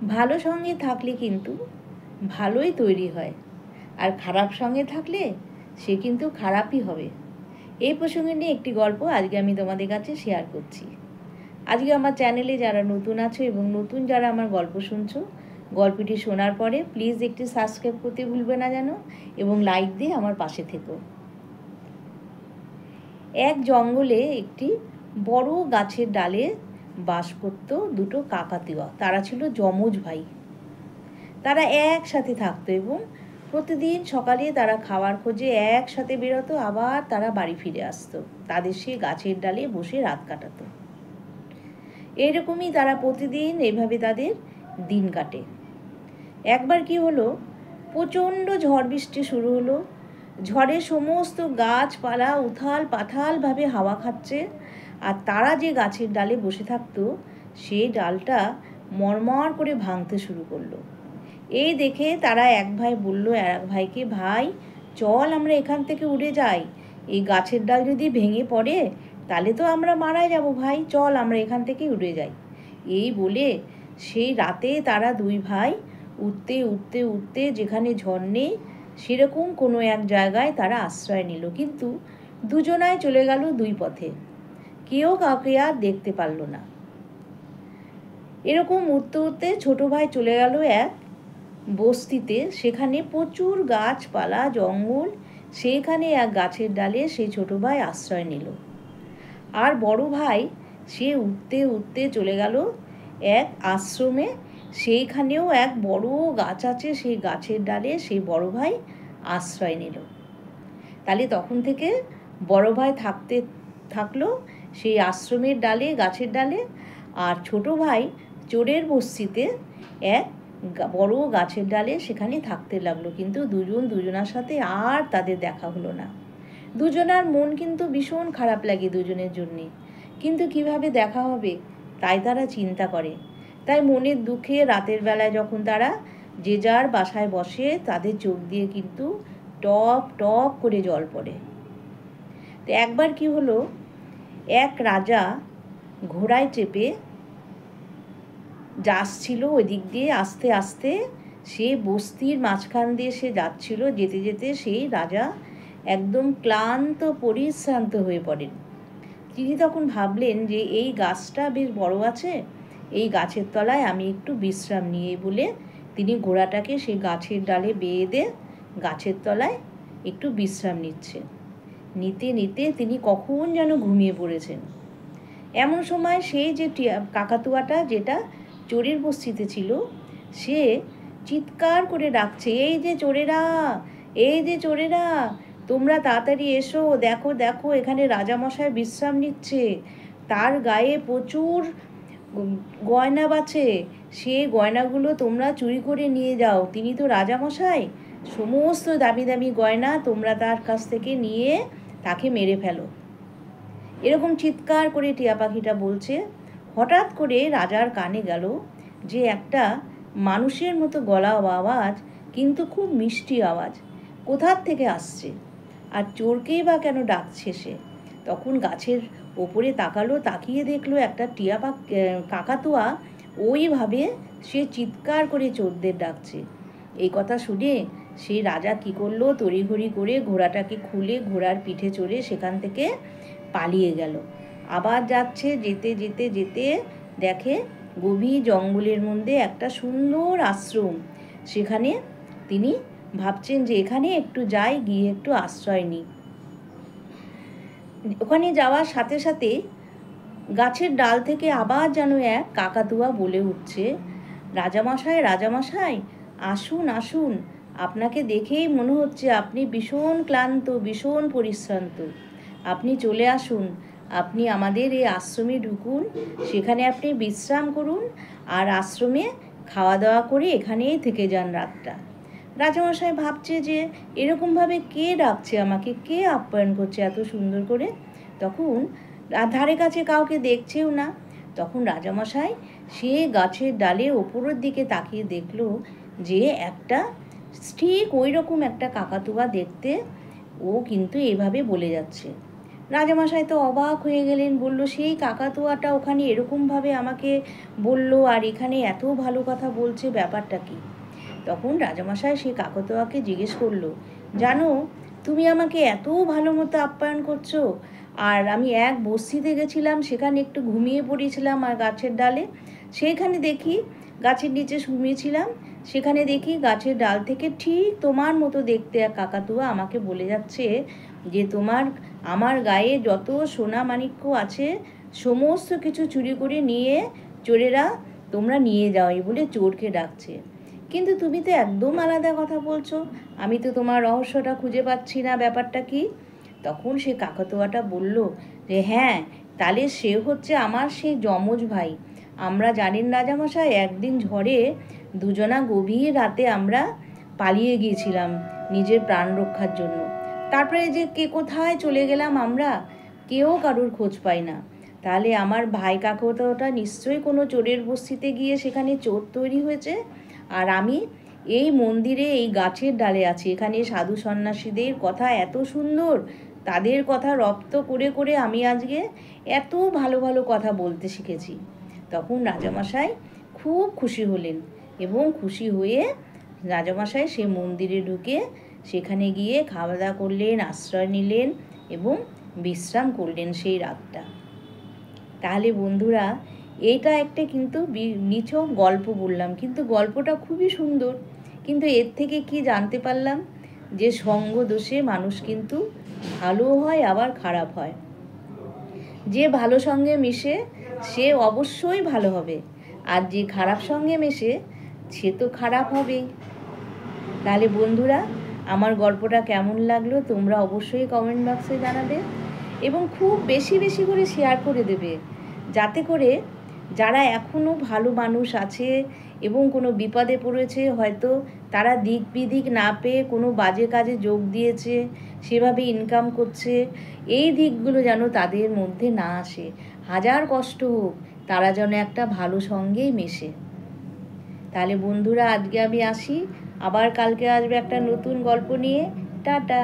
ভালো সঙ্গে থাকলে কিন্তু ভালোই তৈরি হয়, আর খারাপ সঙ্গে থাকলে সে কিন্তু খারাপই হবে। এই প্রসঙ্গে নিয়ে একটি গল্প আজকে আমি তোমাদের কাছে শেয়ার করছি। আজকে আমার চ্যানেলে যারা নতুন আছো এবং নতুন যারা আমার গল্প শুনছো, গল্পটি শোনার পরে প্লিজ একটি সাবস্ক্রাইব করতে ভুলবে না যেন, এবং লাইক দিয়ে আমার পাশে থেকো। এক জঙ্গলে একটি বড় গাছের ডালে বাস করত দুটো কাকাতুয়া। তারা ছিল যমজ ভাই। তারা একসাথে থাকতো এবং প্রতিদিন সকালে তারা খাওয়ার খোঁজে একসাথে বেরোতো, আবার তারা বাড়ি ফিরে আসতো। তাদের সে গাছের ডালে বসে রাত কাটাতো। এরকমই তারা প্রতিদিন এভাবে তাদের দিন কাটে। একবার কি হলো, প্রচণ্ড ঝড় বৃষ্টি শুরু হলো। ঝড়ে সমস্ত গাছপালা উথাল পাথালভাবে হাওয়া খাচ্ছে, আর তারা যে গাছের ডালে বসে থাকতো সেই ডালটা মরমর করে ভাঙতে শুরু করলো। এই দেখে তারা এক ভাই বলল এক ভাইকে, ভাই চল আমরা এখান থেকে উড়ে যাই, এই গাছের ডাল যদি ভেঙে পড়ে তাহলে তো আমরা মারা যাব, ভাই চল আমরা এখান থেকে উড়ে যাই। এই বলে সেই রাতে তারা দুই ভাই উঠতে উঠতে উঠতে যেখানে ঝড় নেই সেরকম কোনো এক জায়গায় তারা আশ্রয় নিল। কিন্তু দুজনায় চলে গেল দুই পথে, কেউ কাউকে আর দেখতে পারল না। এরকম উঠতে উঠতে ছোটো ভাই চলে গেল এক বস্তিতে। সেখানে প্রচুর গাছপালা জঙ্গল, সেইখানে এক গাছের ডালে সেই ছোটো ভাই আশ্রয় নিল। আর বড় ভাই সে উঠতে উঠতে চলে গেল এক আশ্রমে। সেইখানেও এক বড় গাছ আছে, সেই গাছের ডালে সেই বড় ভাই আশ্রয় নিল। তাহলে তখন থেকে বড় ভাই থাকলো সেই আশ্রমের ডালে, গাছের ডালে, আর ছোট ভাই চোরের বস্তিতে এক বড় গাছের ডালে সেখানে থাকতে লাগলো। কিন্তু দুজন দুজনার সাথে আর তাদের দেখা হলো না। দুজনার মন কিন্তু ভীষণ খারাপ লাগে দুজনের জন্যে, কিন্তু কিভাবে দেখা হবে তাই তারা চিন্তা করে। তাই মনের দুঃখে রাতের বেলায় যখন তারা যে যার বাসায় বসে, তাদের চোখ দিয়ে কিন্তু টপ টপ করে জল পড়ে। তো একবার কি হলো, এক রাজা ঘোড়ায় চেপে যাচ্ছিল ওই দিক দিয়ে, আস্তে আস্তে সে বস্তির মাঝখান দিয়ে সে যাচ্ছিল। যেতে যেতে সেই রাজা একদম ক্লান্ত পরিশ্রান্ত হয়ে পড়েন। তিনি তখন ভাবলেন যে এই গাছটা বেশ বড় আছে, এই গাছের তলায় আমি একটু বিশ্রাম নিয়ে, বলে তিনি ঘোড়াটাকে সেই গাছের ডালে বেঁধে গাছের তলায় একটু বিশ্রাম নিচ্ছেন। নিতে নিতে তিনি কখন যেন ঘুমিয়ে পড়েছেন। এমন সময় সেই যে কাকাতুয়াটা যেটা চোরের বস্তিতে ছিল, সে চিৎকার করে ডাকছে, এই যে চোরেরা, এই যে চোরেরা, তোমরা তাড়াতাড়ি এসো, দেখো দেখো এখানে রাজামশাই বিশ্রাম নিচ্ছে, তার গায়ে প্রচুর গয়না বাছে, সে গয়নাগুলো তোমরা চুরি করে নিয়ে যাও, তিনি তো রাজামশাই, সমস্ত দামি দামি গয়না তোমরা তার কাছ থেকে নিয়ে তাকে মেরে ফেলো। এরকম চিৎকার করে টিয়া পাখিটা বলছে। হঠাৎ করে রাজার কানে গেল যে একটা মানুষের মতো গলা আওয়াজ, কিন্তু খুব মিষ্টি আওয়াজ, কোথার থেকে আসছে, আর চোরকেই বা কেন ডাকছে সে। তখন গাছের ওপরে তাকালো, তাকিয়ে দেখলো একটা কাকাতুয়া ওইভাবে সে চিৎকার করে চোরদের ডাকছে। এই কথা শুনে সেই রাজা কি করলো, তড়িঘড়ি করে ঘোড়াটাকে খুলে ঘোড়ার পিঠে চড়ে সেখান থেকে পালিয়ে গেল। আবার যাচ্ছে, যেতে যেতে যেতে দেখে গভীর জঙ্গলের মধ্যে একটা সুন্দর আশ্রম। সেখানে তিনি ভাবছেন যে এখানে একটু যাই, গিয়ে একটু আশ্রয় নিই। ওখানে যাওয়ার সাথে সাথে গাছের ডাল থেকে আবার যেন এক কাকাতুয়া বলে উঠছে, রাজামশাই রাজামশাই, আসুন আসুন, আপনাকে দেখেই মনে হচ্ছে আপনি ভীষণ ক্লান্ত, ভীষণ পরিশ্রান্ত, আপনি চলে আসুন, আপনি আমাদের এই আশ্রমে ঢুকুন, সেখানে আপনি বিশ্রাম করুন, আর আশ্রমে খাওয়া দাওয়া করে এখানেই থেকে যান রাতটা। রাজামশাই ভাবছে যে এরকমভাবে কে ডাকছে আমাকে, কে আপ্যায়ন করছে এত সুন্দর করে। তখন ধারে কাছে কাউকে দেখছেও না। তখন রাজামশাই সে গাছের ডালে ওপরের দিকে তাকিয়ে দেখলো যে একটা ঠিক ওই রকম একটা কাকাতুয়া দেখতে, ও কিন্তু এভাবে বলে যাচ্ছে, রাজামশাই তো অবাক হয়ে গেলেন, বলল সেই কাকাতুয়াটা ওখানে এরকমভাবে আমাকে বলল আর এখানে এত ভালো কথা বলছে, ব্যাপারটা কি? তখন রাজামশাই সেই কাকাতুয়াকে জিজ্ঞেস করলো, জানো তুমি আমাকে এত ভালো মতো আপ্যায়ন করছো, আর আমি এক বস্তিতে গেছিলাম, সেখানে একটু ঘুমিয়ে পড়েছিলাম আর গাছের ডালে, সেইখানে দেখি গাছের নিচে ঘুমিয়েছিলাম, সেখানে দেখি গাছের ডাল থেকে ঠিক তোমার মতো দেখতে এক কাকাতুয়া আমাকে বলে যাচ্ছে যে আমার গায়ে যত সোনা মাণিক্য আছে সমস্ত কিছু চুরি করে নিয়ে চোরেরা তোমরা নিয়ে যাও, এই বলে চোরকে ডাকছে। কিন্তু তুমি তো একদম আলাদা কথা বলছো, আমি তো তোমার রহস্যটা খুঁজে পাচ্ছি না, ব্যাপারটা কি? তখন সে কাকাতুয়াটা বলল যে হ্যাঁ, তাহলে সে হচ্ছে আমার সেই যমজ ভাই। আমরা জানেন রাজামশাই, একদিন ঝড়ে দুজনা গভীর রাতে আমরা পালিয়ে গিয়েছিলাম নিজের প্রাণ রক্ষার জন্য। তারপরে যে কে কোথায় চলে গেলাম আমরা, কেউ কারোর খোঁজ পাই না। তাহলে আমার ভাই কাকাতুয়াটা নিশ্চয়ই কোনো চোরের বস্তিতে গিয়ে সেখানে চোর তৈরি হয়েছে, আর আমি এই মন্দিরে এই গাছের ডালে আছি। এখানে সাধু সন্ন্যাসীদের কথা এত সুন্দর, তাদের কথা রপ্ত করে করে আমি আজকে এত ভালো ভালো কথা বলতে শিখেছি। তখন রাজামশাই খুব খুশি হলেন, এবং খুশি হয়ে রাজামশাই সে মন্দিরে ঢুকে সেখানে গিয়ে খাওয়া দাওয়া করলেন, আশ্রয় নিলেন এবং বিশ্রাম করলেন সেই রাতটা। তাহলে বন্ধুরা, এটা একটা কিন্তু নিছক গল্প বললাম, কিন্তু গল্পটা খুবই সুন্দর। কিন্তু এর থেকে কি জানতে পারলাম? যে সঙ্গ দোষে মানুষ কিন্তু ভালো হয় আবার খারাপ হয়। যে ভালো সঙ্গে মিশে সে অবশ্যই ভালো হবে, আর যে খারাপ সঙ্গে মেশে সে তো খারাপ হবেই। তাহলে বন্ধুরা, আমার গল্পটা কেমন লাগলো তোমরা অবশ্যই কমেন্ট বক্সে জানাবে, এবং খুব বেশি বেশি করে শেয়ার করে দেবে, যাতে করে যারা এখনও ভালো মানুষ আছে এবং কোনো বিপদে পড়েছে, হয়তো তারা দিক বিদিক না পেয়ে কোনো বাজে কাজে যোগ দিয়েছে, সেভাবে ইনকাম করছে, এই দিকগুলো যেন তাদের মধ্যে না আসে। হাজার কষ্ট হোক, তারা যেন একটা ভালো সঙ্গেই মেশে। তাহলে বন্ধুরা, আজকে আমি আসি, আবার কালকে আসবে একটা নতুন গল্প নিয়ে। টাটা।